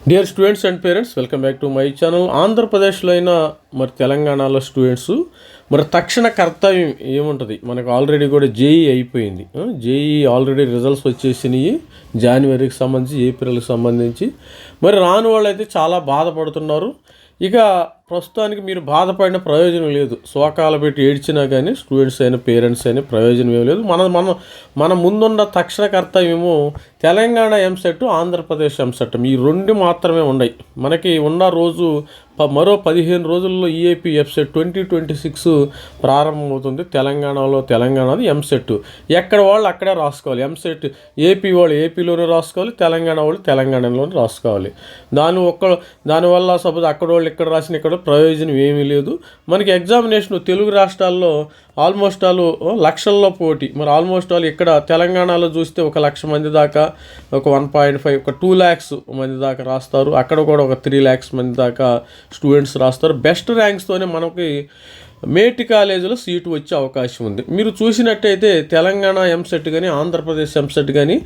Dear students and parents, welcome back to my channel. ఆంధ్రప్రదేశ్లో అయినా మరి తెలంగాణలో స్టూడెంట్స్ మరి తక్షణ కర్తవ్యం ఏముంటుంది? మనకు ఆల్రెడీ కూడా జేఈ అయిపోయింది. జేఈ ఆల్రెడీ రిజల్ట్స్ వచ్చేసినాయి జనవరికి సంబంధించి, ఏప్రిల్కి సంబంధించి. మరి రాని వాళ్ళు అయితే చాలా బాధపడుతున్నారు. ఇక ప్రస్తుతానికి మీరు బాధపడిన ప్రయోజనం లేదు. శోకాలు పెట్టి ఏడ్చినా కానీ స్టూడెంట్స్ అయినా పేరెంట్స్ అయినా ప్రయోజనం ఏమి లేదు. మన ముందున్న తక్షణ కర్తవ్యము తెలంగాణ ఎంసెట్, ఆంధ్రప్రదేశ్ ఎంసెట్, ఈ రెండు మాత్రమే ఉన్నాయి. మనకి ఉన్న రోజు మరో 15 రోజుల్లో ఈఏపీ ఎఫ్సెట్ 2026 ప్రారంభమవుతుంది. తెలంగాణది ఎంసెట్. ఎక్కడ వాళ్ళు అక్కడే రాసుకోవాలి. ఎంసెట్ ఏపీ వాళ్ళు ఏపీలోనే రాసుకోవాలి, తెలంగాణ వాళ్ళు తెలంగాణలోనే రాసుకోవాలి. దానివల్ల సపోజ్ అక్కడ వాళ్ళు ఇక్కడ రాసిన ఇక్కడ ప్రయోజనం ఏమీ లేదు. మనకి ఎగ్జామినేషన్ తెలుగు రాష్ట్రాల్లో ఆల్మోస్ట్ ఆల్ లక్షల్లో పోటీ. మరి ఆల్మోస్ట్ ఆల్ ఇక్కడ తెలంగాణలో చూస్తే 1,00,000 మంది దాకా, ఒక 1.5 ఒక 2 lakhs మంది దాకా రాస్తారు. అక్కడ కూడా ఒక 3 lakhs మంది దాకా స్టూడెంట్స్ రాస్తారు. బెస్ట్ ర్యాంక్స్తోనే మనకి మేటి కాలేజీలో సీటు వచ్చే అవకాశం ఉంది. మీరు చూసినట్టయితే తెలంగాణ ఎంసెట్ కానీ ఆంధ్రప్రదేశ్ ఎంసెట్ కానీ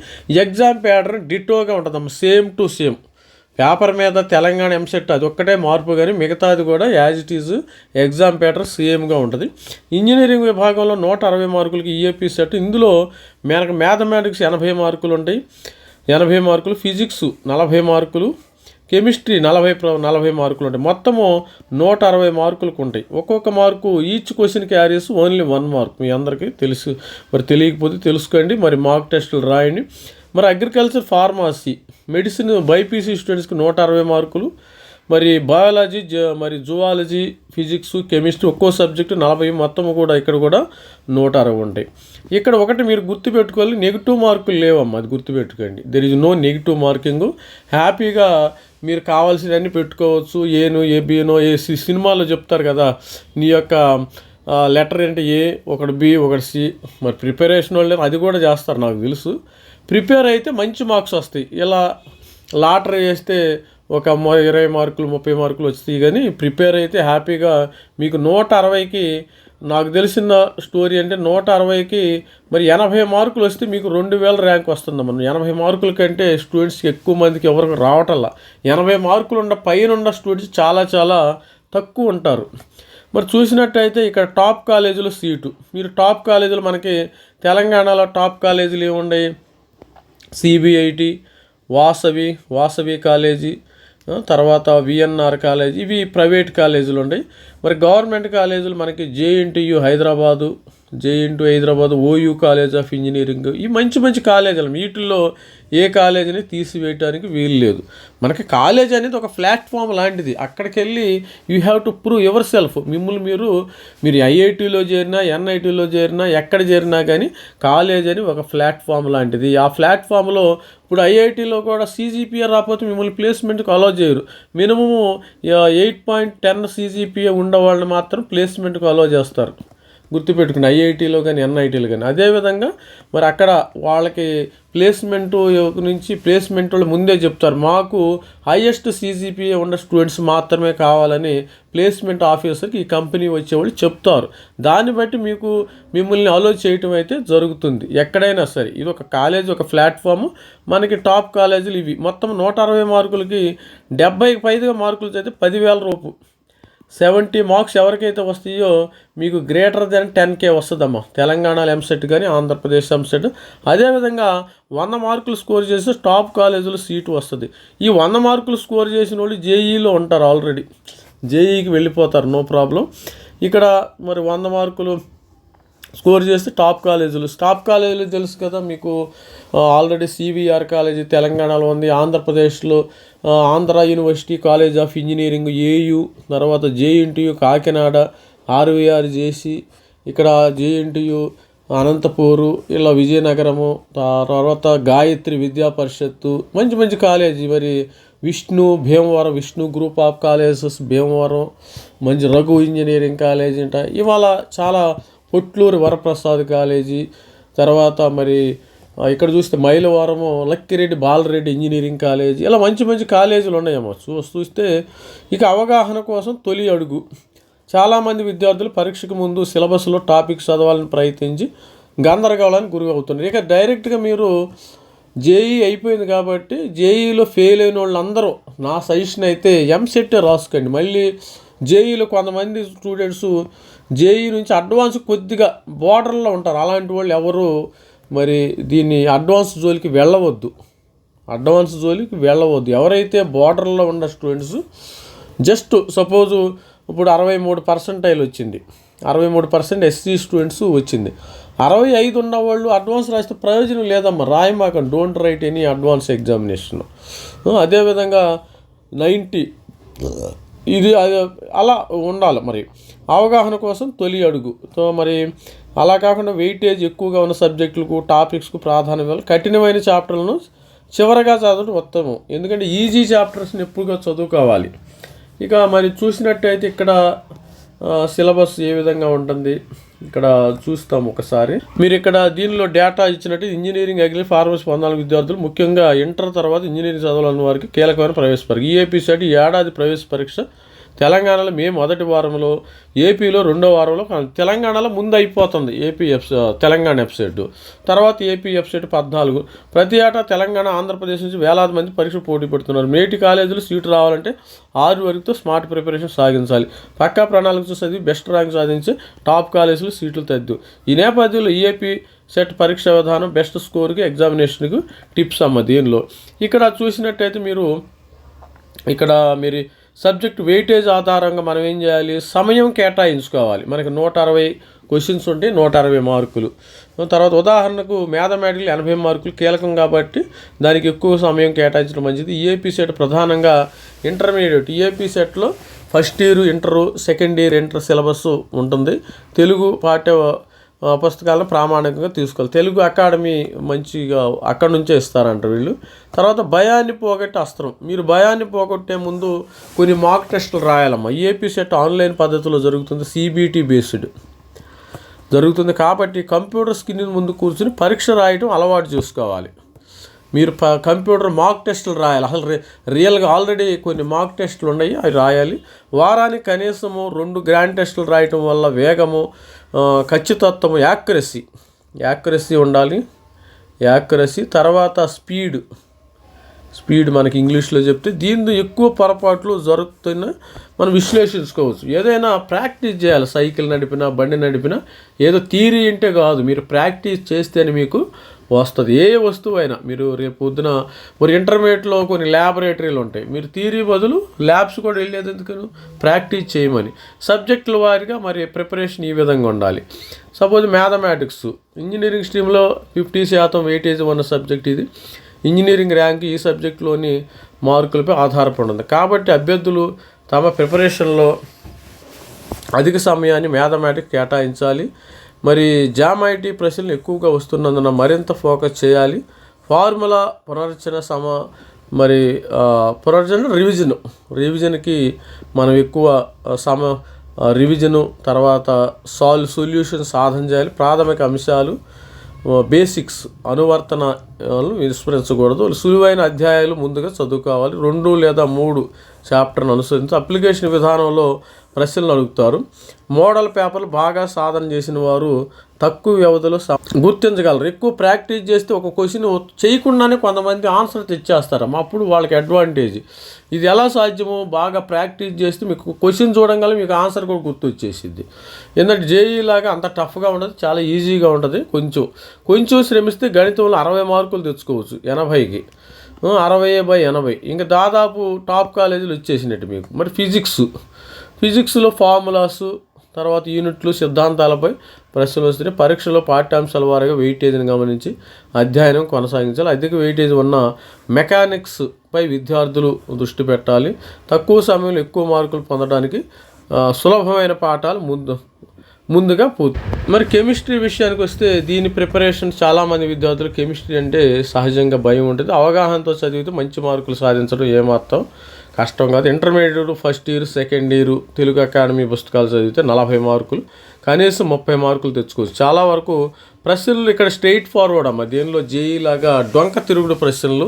ఎగ్జామ్ ప్యాటర్న్ డిటోగా ఉంటుందమ్మా, సేమ్ టు సేమ్. పేపర్ మీద తెలంగాణ ఎంసెట్ అది ఒక్కటే మార్పు, కానీ మిగతాది కూడా as it is exam pattern సేమ్గా ఉంటుంది. ఇంజనీరింగ్ విభాగంలో 160 మార్కులకి ఈఏపీ సెట్. ఇందులో మనకు మ్యాథమెటిక్స్ 80 మార్కులు ఉంటాయి, 80 మార్కులు. ఫిజిక్స్ 40 మార్కులు, కెమిస్ట్రీ 40 మార్కులు ఉంటాయి. మొత్తము 160 మార్కులకు ఉంటాయి. ఒక్కొక్క mark each question carries only 1 mark. మీ అందరికీ తెలుసు, మరి తెలియకపోతే తెలుసుకోండి. మరి మాక్ టెస్టులు రాయండి. మరి అగ్రికల్చర్, ఫార్మసీ, మెడిసిన్, బైపీసీ స్టూడెంట్స్కి 160 మార్కులు. మరి బయాలజీ, మరి జువాలజీ, ఫిజిక్స్, కెమిస్ట్రీ ఒక్కో సబ్జెక్టు 40. మొత్తం కూడా ఇక్కడ కూడా 160 ఉంటాయి. ఇక్కడ ఒకటి మీరు గుర్తుపెట్టుకోవాలి, నెగిటివ్ మార్కులు లేవమ్మా, అది గుర్తుపెట్టుకోండి. There is no negative marking. హ్యాపీగా మీరు కావాల్సినవన్నీ పెట్టుకోవచ్చు. ఏను ఏబినో సినిమాలో చెప్తారు కదా, నీ యొక్క లెటర్ ఏంటి ఏ, ఒకటి బి, ఒకటి సి. మరి ప్రిపరేషన్ వాళ్ళు అది కూడా చేస్తారు నాకు తెలుసు. ప్రిపేర్ అయితే మంచి మార్క్స్ వస్తాయి. ఇలా లాటరీ వేస్తే ఒక 20 మార్కులు 30 మార్కులు వస్తాయి. కానీ ప్రిపేర్ అయితే హ్యాపీగా మీకు 160కి, నాకు తెలిసిన స్టోరీ అంటే 160కి మరి 80 మార్కులు వస్తే మీకు 2000 ర్యాంక్ వస్తుందమ్మా. 80 మార్కుల కంటే స్టూడెంట్స్కి ఎక్కువ మందికి ఎవరికి రావటంలా. 80 మార్కులు పైన ఉన్న స్టూడెంట్స్ చాలా చాలా తక్కువ ఉంటారు. మరి చూసినట్టయితే ఇక్కడ టాప్ కాలేజీలో సీటు, మీరు టాప్ కాలేజీలు మనకి తెలంగాణలో టాప్ కాలేజీలు ఏమున్నాయి? సిబిఐటి, వాసవి కాలేజీ, తర్వాత విఎన్ఆర్ కాలేజీ, ఇవి ప్రైవేట్ కాలేజీలు ఉన్నాయి. మరి గవర్నమెంట్ కాలేజీలు మనకి JNTU Hyderabad, OU college of engineering, ఈ మంచి కాలేజీలు. వీటిల్లో ఏ కాలేజీని తీసివేయడానికి వీలు లేదు. మనకి కాలేజ్ అనేది ఒక ప్లాట్ఫామ్ లాంటిది. అక్కడికి వెళ్ళి you have to prove your self. మీరు ఐఐటీలో చేరినా, ఎన్ఐటీలో చేరినా, ఎక్కడ చేరినా కానీ కాలేజ్ అని ఒక ప్లాట్ఫామ్ లాంటిది. ఆ ప్లాట్ఫామ్లో ఇప్పుడు ఐఐటీలో కూడా సీజీపీఏ రాకపోతే మిమ్మల్ని ప్లేస్మెంట్కి అలౌ చేయరు. మినిమము 8.10 సీజీపీఏ ఉండేవాళ్ళని మాత్రం ప్లేస్మెంట్కి అలౌ చేస్తారు. గుర్తుపెట్టుకుని ఐఐటీలో కానీ ఎన్ఐటీలో కానీ. అదేవిధంగా మరి అక్కడ వాళ్ళకి ప్లేస్మెంట్ వాళ్ళు ముందే చెప్తారు, మాకు హైయెస్ట్ సీజీపీఏ ఉన్న స్టూడెంట్స్ మాత్రమే కావాలని ప్లేస్మెంట్ ఆఫీసర్కి ఈ కంపెనీ వచ్చేవాళ్ళు చెప్తారు. దాన్ని బట్టి మిమ్మల్ని అలో చేయటం అయితే జరుగుతుంది ఎక్కడైనా సరే. ఇది ఒక కాలేజ్, ఒక ప్లాట్ఫామ్. మనకి టాప్ కాలేజీలు ఇవి. మొత్తం 160 మార్కులకి 70కి పైగా మార్కులు అయితే 10,000 రూపాయలు. 70 మార్క్స్ ఎవరికైతే వస్తాయో మీకు గ్రేటర్ దెన్ 10K వస్తుందమ్మా. తెలంగాణలో ఎంసెట్ కానీ ఆంధ్రప్రదేశ్ ఎంసెట్. అదేవిధంగా 100 మార్కులు స్కోర్ చేసి టాప్ కాలేజీలో సీటు వస్తుంది. ఈ 100 మార్కులు స్కోర్ చేసిన వాళ్ళు జేఈలో ఉంటారు, ఆల్రెడీ జేఈకి వెళ్ళిపోతారు, నో ప్రాబ్లం. ఇక్కడ మరి 100 మార్కులు స్కోర్ చేస్తే టాప్ కాలేజీలు తెలుసు కదా మీకు. ఆల్రెడీ సివిఆర్ కాలేజీ తెలంగాణలో ఉంది. ఆంధ్రప్రదేశ్లో Andhra university college of engineering AU, తర్వాత జేఎన్టీయు కాకినాడ, ఆర్వీఆర్ జేసీ, ఇక్కడ జేఎన్టీయు అనంతపూరు, ఇలా విజయనగరము, తర్వాత గాయత్రి విద్యా పరిషత్తు, మంచి కాలేజీ. మరి Bhimavaram Vishnu group of colleges Bhimavaram, మంచి రఘు ఇంజనీరింగ్ కాలేజీ అంట. ఇవాళ చాలా పొట్లూరు వరప్రసాద్ కాలేజీ, తర్వాత మరి ఇక్కడ చూస్తే మైలవరము లక్కిరెడ్డి బాలరెడ్డి ఇంజనీరింగ్ కాలేజీ, ఇలా మంచి కాలేజీలు ఉన్నాయేమో. చూస్తే ఇక అవగాహన కోసం తొలి అడుగు. చాలామంది విద్యార్థులు పరీక్షకు ముందు సిలబస్లో టాపిక్ చదవాలని ప్రయత్నించి గందరగోళానికి గురి అవుతున్నారు. ఇక డైరెక్ట్గా మీరు జేఈ అయిపోయింది కాబట్టి జేఈలో ఫెయిల్ అయిన వాళ్ళందరూ నా సజెషన్ అయితే ఎంసెట్ రాసుకోండి. మళ్ళీ జేఈలో కొంతమంది స్టూడెంట్స్ జేఈ నుంచి అడ్వాన్స్ కొద్దిగా బోర్డర్లో ఉంటారు. అలాంటి వాళ్ళు ఎవరు మరి దీన్ని అడ్వాన్స్ జోలికి వెళ్ళవద్దు. ఎవరైతే బోర్డర్లో ఉన్న స్టూడెంట్స్ జస్ట్ సపోజు ఇప్పుడు 63% వచ్చింది, 63% ఎస్సీ స్టూడెంట్స్ వచ్చింది. 65 ఉన్నవాళ్ళు అడ్వాన్స్ రాస్తే ప్రయోజనం లేదమ్మా, రాయమాకండి. Don't write any advance examination. అదేవిధంగా 90 ఇది అలా ఉండాలి. మరి అవగాహన కోసం తొలి అడుగు. సో మరి అలా కాకుండా వెయిటేజ్ ఎక్కువగా ఉన్న సబ్జెక్టులకు టాపిక్స్కు ప్రాధాన్యం ఇవ్వాలి. కఠినమైన చాప్టర్లను చివరగా చదవడం ఉత్తమం, ఎందుకంటే ఈజీ చాప్టర్స్ని ఎప్పుడుగా చదువుకోవాలి. ఇక మరి చూసినట్టయితే ఇక్కడ సిలబస్ ఏ విధంగా ఉంటుంది ఇక్కడ చూస్తాం ఒకసారి. మీరు ఇక్కడ దీనిలో డేటా ఇచ్చినట్టు ఇంజనీరింగ్, అగ్రి, ఫార్మసీ 14 విద్యార్థులు, ముఖ్యంగా ఇంటర్ తర్వాత ఇంజనీరింగ్ చదవాలన్న వారికి కీలకమైన ప్రవేశ పరీక్ష. ఈఏపీ సెట్ ఏడాది ప్రవేశ పరీక్ష తెలంగాణలో మే మొదటి వారంలో, ఏపీలో రెండో వారంలో. తెలంగాణలో ముందు అయిపోతుంది తెలంగాణ వెబ్సైట్, తర్వాత ఏపీ వెబ్సైట్ 14. ప్రతి ఏటా తెలంగాణ, ఆంధ్రప్రదేశ్ నుంచి వేలాది మంది పరీక్ష పోటీ పెడుతున్నారు. మేటి కాలేజీలు సీటు రావాలంటే 6 వరకుతో స్మార్ట్ ప్రిపరేషన్ సాగించాలి. పక్కా ప్రణాళికతో చదివి బెస్ట్ ర్యాంక్ సాధించి టాప్ కాలేజీలు సీట్లు తద్దు. ఈ నేపథ్యంలో ఈఏపీ సెట్ పరీక్ష విధానం బెస్ట్ స్కోర్కి ఎగ్జామినేషన్కి టిప్స్ అమ్మ. దీనిలో ఇక్కడ చూసినట్టయితే మీరు సబ్జెక్ట్ వెయిటేజ్ ఆధారంగా మనం ఏం చేయాలి, సమయం కేటాయించుకోవాలి. మనకి 160 క్వశ్చన్స్ ఉంటే 160 మార్కులు. తర్వాత ఉదాహరణకు మ్యాథమెటిక్స్ 80 మార్కులు కీలకం కాబట్టి దానికి ఎక్కువ సమయం కేటాయించడం మంచిది. ఈఏపీ సెట్ ప్రధానంగా ఇంటర్మీడియట్. ఈఏపీ సెట్లో first year inter, second year inter syllabus ఉంటుంది. తెలుగు పాఠ్య పుస్తకాలను ప్రామాణికంగా తీసుకోవాలి. తెలుగు అకాడమీ మంచిగా అక్కడి నుంచే ఇస్తారంట వీళ్ళు. తర్వాత భయాన్ని పోగొట్టే అస్త్రం. మీరు భయాన్ని పోగొట్టే ముందు కొన్ని మాక్ టెస్టులు రాయాలమ్మా. ఈఏపీ సెట్ ఆన్లైన్ పద్ధతిలో జరుగుతుంది, సిబిటి బేస్డ్ జరుగుతుంది కాబట్టి కంప్యూటర్ స్క్రీన్ ముందు కూర్చుని పరీక్ష రాయడం అలవాటు చేసుకోవాలి. మీరు కంప్యూటర్ మాక్ టెస్టులు రాయాలి. అసలు రియల్గా ఆల్రెడీ కొన్ని మాక్ టెస్టులు ఉన్నాయి, అవి రాయాలి. వారానికి కనీసము 2 గ్రాండ్ టెస్టులు రాయటం వల్ల వేగము, ఖచ్చితత్వము, యాక్యురసీ ఉండాలి. తర్వాత స్పీడ్ మనకి ఇంగ్లీష్లో చెప్తే దీంతో ఎక్కువ పొరపాట్లు జరుగుతున్న మనం విశ్లేషించుకోవచ్చు. ఏదైనా ప్రాక్టీస్ చేయాలి. సైకిల్ నడిపినా, బండి నడిపినా ఏదో థియరీ అంటే కాదు, మీరు ప్రాక్టీస్ చేస్తేనే మీకు వస్తుంది. ఏ వస్తువు అయినా మీరు రేపు పొద్దున మరి ఇంటర్మీడియట్లో కొన్ని ల్యాబొరేటరీలు ఉంటాయి, మీరు థియరీ బదులు ల్యాబ్స్ కూడా వెళ్ళేది ఎందుకు, ప్రాక్టీస్ చేయమని. సబ్జెక్టుల వారిగా మరి ప్రిపరేషన్ ఈ విధంగా ఉండాలి. సపోజ్ మ్యాథమెటిక్స్ ఇంజనీరింగ్ స్ట్రీమ్లో 50% వెయిటేజ్ ఉన్న సబ్జెక్ట్ ఇది. ఇంజనీరింగ్ ర్యాంక్ ఈ సబ్జెక్టులోని మార్కులపై ఆధారపడి ఉంది కాబట్టి అభ్యర్థులు తమ ప్రిపరేషన్లో అధిక సమయాన్ని మ్యాథమెటిక్స్ కేటాయించాలి. మరి జామైటీ ప్రశ్నలు ఎక్కువగా వస్తున్నందున మరింత ఫోకస్ చేయాలి. ఫార్ములా రివిజన్కి మనం ఎక్కువ రివిజను, తర్వాత సొల్యూషన్ సాధన చేయాలి. ప్రాథమిక అంశాలు, బేసిక్స్, అనువర్తనాలు విస్మరించకూడదు. సులువైన అధ్యాయాలు ముందుగా చదువుకోవాలి. 2 లేదా 3 చాప్టర్ను అనుసరించి అప్లికేషన్ విధానంలో ప్రశ్నలు అడుగుతారు. మోడల్ పేపర్లు బాగా సాధన చేసిన వారు తక్కువ వ్యవధిలో గుర్తించగలరు. ఎక్కువ ప్రాక్టీస్ చేస్తే ఒక క్వశ్చన్ చేయకుండానే కొంతమంది ఆన్సర్ తెచ్చేస్తారు, అప్పుడు వాళ్ళకి అడ్వాంటేజ్. ఇది ఎలా సాధ్యమో, బాగా ప్రాక్టీస్ చేస్తే మీకు క్వశ్చన్ చూడంగానే మీకు ఆన్సర్ కూడా గుర్తొచ్చేసిద్ది. ఎందుకంటే జేఈ లాగా అంత టఫ్గా ఉండదు, చాలా ఈజీగా ఉంటుంది. కొంచెం శ్రమిస్తే గణితంలో 60 మార్కులు తెచ్చుకోవచ్చు 80కి, 60/80. ఇంకా దాదాపు టాప్ కాలేజీలు వచ్చేసినట్టు మీకు. మరి ఫిజిక్స్లో ఫార్ములాస్, తర్వాత యూనిట్లు, సిద్ధాంతాలపై ప్రశ్నలు వస్తున్నాయి. పరీక్షలో పాఠ్యాంశాల వారీగా వెయిటేజ్ని గమనించి అధ్యయనం కొనసాగించాలి. అధిక వెయిటేజ్ ఉన్న మెకానిక్స్పై విద్యార్థులు దృష్టి పెట్టాలి. తక్కువ సమయంలో ఎక్కువ మార్కులు పొందడానికి సులభమైన పాఠాలు ముందుగా మరి కెమిస్ట్రీ విషయానికి వస్తే దీని ప్రిపరేషన్ చాలామంది విద్యార్థులు కెమిస్ట్రీ అంటే సహజంగా భయం ఉంటుంది. అవగాహనతో చదివితే మంచి మార్కులు సాధించడం ఏమాత్రం కష్టం కాదు. Intermediate first year, second year Telugu academy పుస్తకాలు చదివితే 40 మార్కులు, కనీసం 30 మార్కులు తెచ్చుకోవచ్చు. చాలా వరకు ప్రశ్నలు ఇక్కడ స్ట్రెయిట్ ఫార్వర్డ్ అమ్మ. దీనిలో జేఈ లాగా డొంక తిరుగుడు ప్రశ్నలు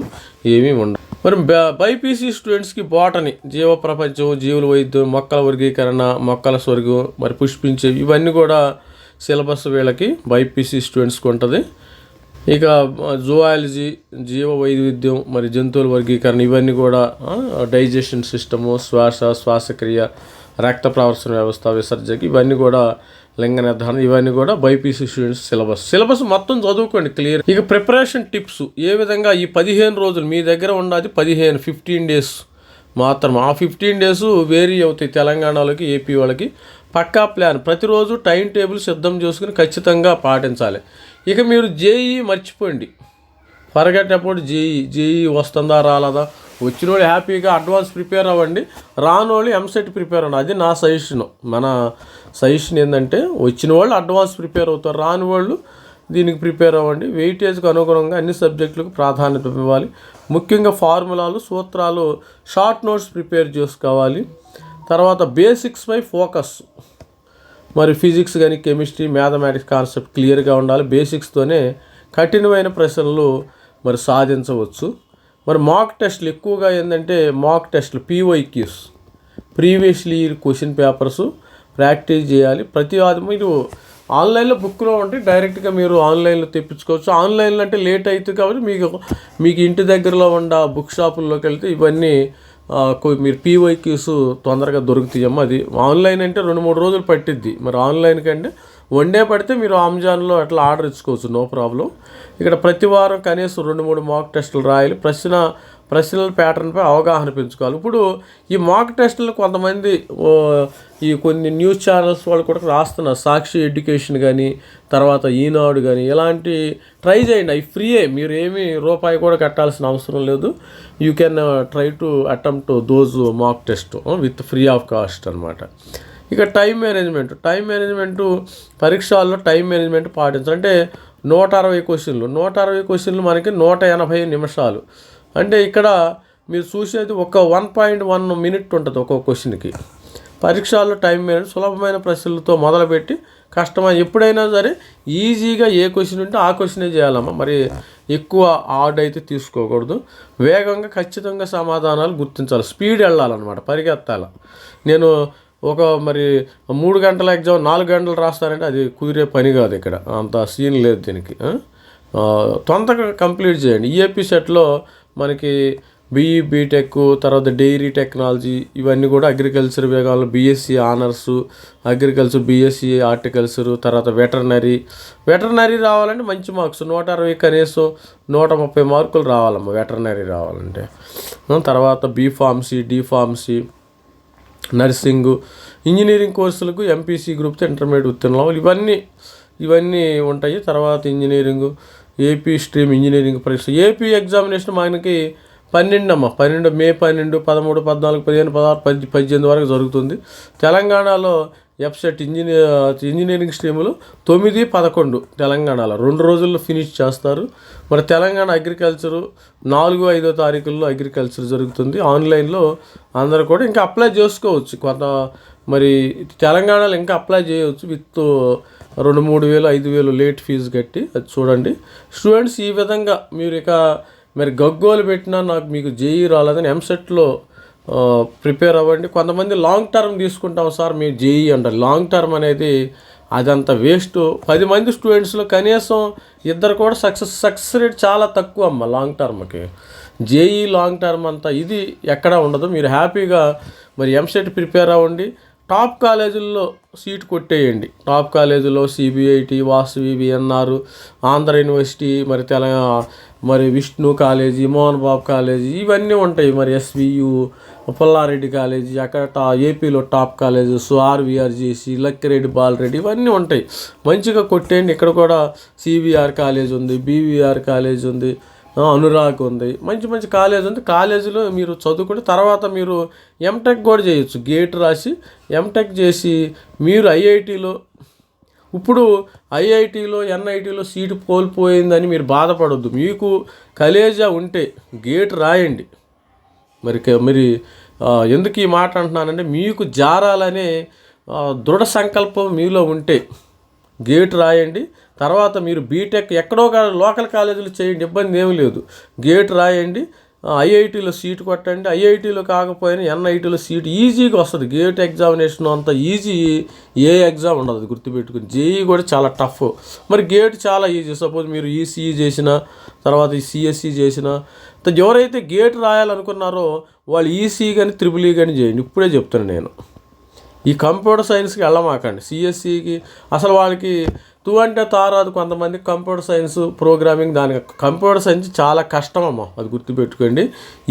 ఏమీ ఉండవు. మరి బైపీసీ స్టూడెంట్స్కి బోటనీ, జీవ ప్రపంచం, జీవుల వైద్యం, మొక్కల వర్గీకరణ, మొక్కల స్వర్గం, మరి పుష్పించే, ఇవన్నీ కూడా సిలబస్ వీళ్ళకి బైపీసీ స్టూడెంట్స్కి ఉంటుంది. ఇక జువాలజీ, జీవ వైవిధ్యం, మరి జంతువుల వర్గీకరణ, ఇవన్నీ కూడా డైజెషన్ సిస్టము, శ్వాసక్రియ, రక్త ప్రవర్తన వ్యవస్థ, విసర్జకి, ఇవన్నీ కూడా లింగ నిర్ధారణ, ఇవన్నీ కూడా బైపీసీ స్టూడెంట్స్ సిలబస్ మొత్తం చదువుకోండి క్లియర్. ఇక ప్రిపరేషన్ టిప్స్ ఏ విధంగా ఈ 15 రోజులు మీ దగ్గర ఉన్నది 15 డేస్ మాత్రం. ఆ 15 డేస్ వేరీ అవుతాయి తెలంగాణలోకి, ఏపీ వాళ్ళకి. పక్కా ప్లాన్, ప్రతిరోజు టైం టేబుల్ సిద్ధం చేసుకుని ఖచ్చితంగా పాటించాలి. ఇక మీరు జేఈ మర్చిపోండి, ఫర్గెట్ అబౌట్ జేఈ వస్తుందా రాలేదా. వచ్చిన వాళ్ళు హ్యాపీగా అడ్వాన్స్ ప్రిపేర్ అవ్వండి, రాని వాళ్ళు ఎంసెట్ ప్రిపేర్ అవ్వండి. అది నా సజెషన్. మన సజెషన్ ఏంటంటే వచ్చిన వాళ్ళు అడ్వాన్స్ ప్రిపేర్ అవుతారు, రాని వాళ్ళు దీనికి ప్రిపేర్ అవ్వండి. వెయిటేజ్కి అనుగుణంగా అన్ని సబ్జెక్టులకు ప్రాధాన్యత ఇవ్వాలి. ముఖ్యంగా ఫార్ములాలు, సూత్రాలు, షార్ట్ నోట్స్ ప్రిపేర్ చేసుకోవాలి. తర్వాత బేసిక్స్పై ఫోకస్, మరి ఫిజిక్స్ కానీ, కెమిస్ట్రీ, మ్యాథమెటిక్స్ కాన్సెప్ట్ క్లియర్గా ఉండాలి. బేసిక్స్తోనే కఠినమైన ప్రశ్నలు మరి సాధించవచ్చు. మరి మాక్ టెస్ట్లు ఎక్కువగా ఏంటంటే మాక్ టెస్ట్లు, PYQs, previously question papers practice చేయాలి. ప్రతి మీరు ఆన్లైన్లో బుక్లో ఉంటే డైరెక్ట్గా మీరు ఆన్లైన్లో తెప్పించుకోవచ్చు. ఆన్లైన్లో అంటే లేట్ అవుతుంది కాబట్టి మీకు ఇంటి దగ్గరలో ఉన్న బుక్ షాపుల్లోకి వెళ్తే ఇవన్నీ మీరు పీవైక్యూస్ తొందరగా దొరుకుతాయమ్మ. అది ఆన్లైన్ అంటే 2-3 రోజులు పట్టిద్ది. మరి ఆన్లైన్ కంటే వన్ డే పడితే మీరు అమెజాన్లో అట్లా ఆర్డర్ ఇచ్చుకోవచ్చు, నో ప్రాబ్లం. ఇక్కడ ప్రతి వారం కనీసం 2-3 మాక్ టెస్టులు రాయాలి. ప్రశ్నల ప్యాటర్న్పై అవగాహన పెంచుకోవాలి. ఇప్పుడు ఈ మాక్ టెస్టులు కొంతమంది ఈ కొన్ని న్యూస్ ఛానల్స్ వాళ్ళు కూడా రాస్తున్నారు. సాక్షి ఎడ్యుకేషన్ కానీ, తర్వాత ఈనాడు కానీ, ఇలాంటి ట్రై చేయండి. అవి ఫ్రీయే, మీరు ఏమీ రూపాయి కూడా కట్టాల్సిన అవసరం లేదు. You can try to attempt those mock test with free of cost అనమాట. ఇక టైం మేనేజ్మెంటు పరీక్షల్లో టైం మేనేజ్మెంట్ పాటించాలి. అంటే 160 క్వశ్చన్లు మనకి 180 నిమిషాలు. అంటే ఇక్కడ మీరు చూసేది ఒక 1.1 మినిట్ ఉంటుంది ఒక్కొక్క క్వశ్చన్కి. పరీక్షల్లో టైం మేనేజ్, సులభమైన ప్రశ్నలతో మొదలుపెట్టి కష్టమైన, ఎప్పుడైనా సరే ఈజీగా ఏ క్వశ్చన్ ఉంటే ఆ క్వశ్చనే చేయాలమ్మా. మరి ఎక్కువ హార్డ్ అయితే తీసుకోకూడదు. వేగంగా ఖచ్చితంగా సమాధానాలు గుర్తించాలి. స్పీడ్ వెళ్ళాలన్నమాట, పరిగెత్తాలి. నేను మరి 3 గంటల ఎగ్జామ్ 4 గంటలు రాస్తానంటే అది కుదిరే పని కాదు. ఇక్కడ అంత సీన్ లేదు దీనికి. తొందరగా కంప్లీట్ చేయండి. ఈఏపీ సెట్లో మనకి బీఈ, బీటెక్, తర్వాత డైరీ టెక్నాలజీ, ఇవన్నీ కూడా అగ్రికల్చర్ విభాగాలు, BSc honours, agriculture, BSc horticulture, తర్వాత వెటర్నరీ రావాలంటే మంచి మార్క్స్ 160, కనీసం 130 మార్కులు రావాలమ్మా వెటర్నరీ రావాలంటే. తర్వాత బీఫార్మసీ, డీఫార్మసీ, నర్సింగు, ఇంజనీరింగ్ కోర్సులకు ఎంపీసీ గ్రూప్తో ఇంటర్మీడియట్ ఉత్తీర్ణులు, ఇవన్నీ ఉంటాయి. తర్వాత ఇంజనీరింగు, ఏపీ స్ట్రీమ్ ఇంజనీరింగ్ పరీక్ష, ఏపీ ఎగ్జామినేషన్ మనకి 12 మే 12, 13, 14, 15, 16, 18 వరకు జరుగుతుంది. తెలంగాణలో ఎఫ్సెట్ ఇంజనీరింగ్ స్ట్రీములు 9, 11 తెలంగాణలో 2 రోజుల్లో ఫినిష్ చేస్తారు. మరి తెలంగాణ అగ్రికల్చరు 4, 5 తారీఖుల్లో అగ్రికల్చర్ జరుగుతుంది. ఆన్లైన్లో అందరూ కూడా ఇంకా అప్లై చేసుకోవచ్చు. మరి తెలంగాణలో ఇంకా అప్లై చేయవచ్చు విత్ 2-3 వేలు, 5 వేలు లేట్ ఫీజు కట్టి. అది చూడండి స్టూడెంట్స్. ఈ విధంగా మీరు మరి గగ్గోలు పెట్టినా మీకు జేఈ రాలేదని ఎంసెట్లో ప్రిపేర్ అవ్వండి. కొంతమంది లాంగ్ టర్మ్ తీసుకుంటాం సార్ మేము జేఈ అంటారు. లాంగ్ టర్మ్ అనేది అదంతా వేస్ట్. 10 మంది స్టూడెంట్స్లో కనీసం 2 కూడా సక్సెస్ రేట్ చాలా తక్కువ అమ్మ లాంగ్ టర్మ్కి. జేఈ లాంగ్ టర్మ్ అంతా ఇది ఎక్కడా ఉండదు. మీరు హ్యాపీగా మరి ఎంసెట్ ప్రిపేర్ అవ్వండి. టాప్ కాలేజీల్లో సీట్ కొట్టేయండి. టాప్ కాలేజీలో CBIT, Vasavi, VNR, Andhra university, మరి విష్ణు కాలేజీ, మోహన్ బాబు కాలేజీ, ఇవన్నీ ఉంటాయి. మరి ఎస్వియు, పుల్లారెడ్డి కాలేజీ, అక్కడ ఏపీలో టాప్ కాలేజెస్, ఆర్వీఆర్జేసి, లక్కిరెడ్డి, బాలరెడ్డి, ఇవన్నీ ఉంటాయి. మంచిగా కొట్టేయండి. ఇక్కడ కూడా సివిఆర్ కాలేజ్ ఉంది, బీవీఆర్ కాలేజ్ ఉంది, అనురాగ్ ఉంది, మంచి కాలేజ్ ఉంది. కాలేజీలో మీరు చదువుకుంటే తర్వాత మీరు ఎంటెక్ కూడా చేయొచ్చు. గేట్ రాసి ఎంటెక్ చేసి మీరు ఐఐటీలో, ఇప్పుడు ఐఐటీలో, ఎన్ఐటీలో సీటు కోల్పోయిందని మీరు బాధపడొద్దు. మీకు కలేజా ఉంటే గేట్ రాయండి. మరి ఎందుకు ఈ మాట అంటున్నానంటే మీకు జారాలనే దృఢ సంకల్పం మీలో ఉంటే గేట్ రాయండి. తర్వాత మీరు బీటెక్ ఎక్కడో లోకల్ కాలేజీలు చేయండి, ఇబ్బంది ఏమీ లేదు. గేట్ రాయండి. ఐఐటీలో సీట్ కొట్టండి. ఐఐటీలో కాకపోయినా ఎన్ఐటీలో సీట్ ఈజీగా వస్తుంది. గేట్ ఎగ్జామినేషన్ అంత ఈజీ ఏ ఎగ్జామ్ ఉండదు, అది గుర్తుపెట్టుకుని. జేఈ కూడా చాలా టఫ్. మరి గేట్ చాలా ఈజీ. సపోజ్ మీరు ఈసీఈ చేసిన తర్వాత ఈ సిఎస్ఈ చేసిన ఎవరైతే గేట్ రాయాలనుకున్నారో వాళ్ళు ఈసీఈ కానీ త్రిబుల్ ఈ కానీ చేయండి. ఇప్పుడే చెప్తాను నేను. ఈ కంప్యూటర్ సైన్స్కి వెళ్ళమాకండి. సిఎస్ఈకి అసలు వాళ్ళకి అంటే తారాదు. కొంతమంది కంప్యూటర్ సైన్స్ ప్రోగ్రామింగ్, దానికి కంప్యూటర్ సైన్స్ చాలా కష్టమమ్మా, అది గుర్తుపెట్టుకోండి.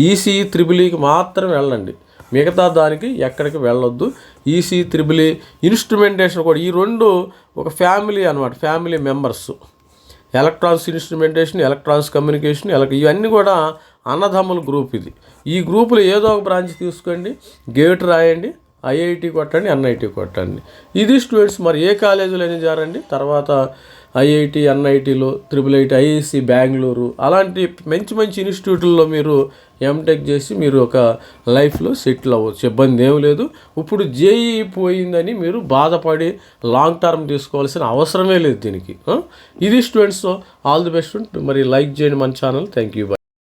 ఈసీఈ త్రిబుల్ ఈకి మాత్రం వెళ్ళండి, మిగతా దానికి ఎక్కడికి వెళ్ళొద్దు. ఈసీఈ త్రిబుల్ ఈ ఇన్స్ట్రుమెంటేషన్ కూడా, ఈ రెండు ఒక ఫ్యామిలీ అనమాట, family members. Electronics instrumentation, electronics communication, ఇవన్నీ కూడా అన్నదమ్ముల గ్రూప్. ఇది ఈ గ్రూపులో ఏదో ఒక బ్రాంచ్ తీసుకోండి, గేట్ రాయండి, ఐఐటి కొట్టండి, ఎన్ఐటి కొట్టండి. ఇది స్టూడెంట్స్. మరి ఏ కాలేజీలో అయినా చేరండి. తర్వాత ఐఐటి, ఎన్ఐటీలో, త్రిబుల్ ఐటీ, ఐఐసి బెంగళూరు అలాంటి మంచి మంచి ఇన్స్టిట్యూట్లలో మీరు ఎంటెక్ చేసి మీరు ఒక లైఫ్లో సెటిల్ అవ్వచ్చు. ఇబ్బంది ఏం లేదు. ఇప్పుడు జేఈ పోయిందని మీరు బాధపడి లాంగ్ టర్మ్ తీసుకోవాల్సిన అవసరమే లేదు దీనికి. ఇది స్టూడెంట్స్. All the best. మరి లైక్ చేయండి మన ఛానల్. Thank you.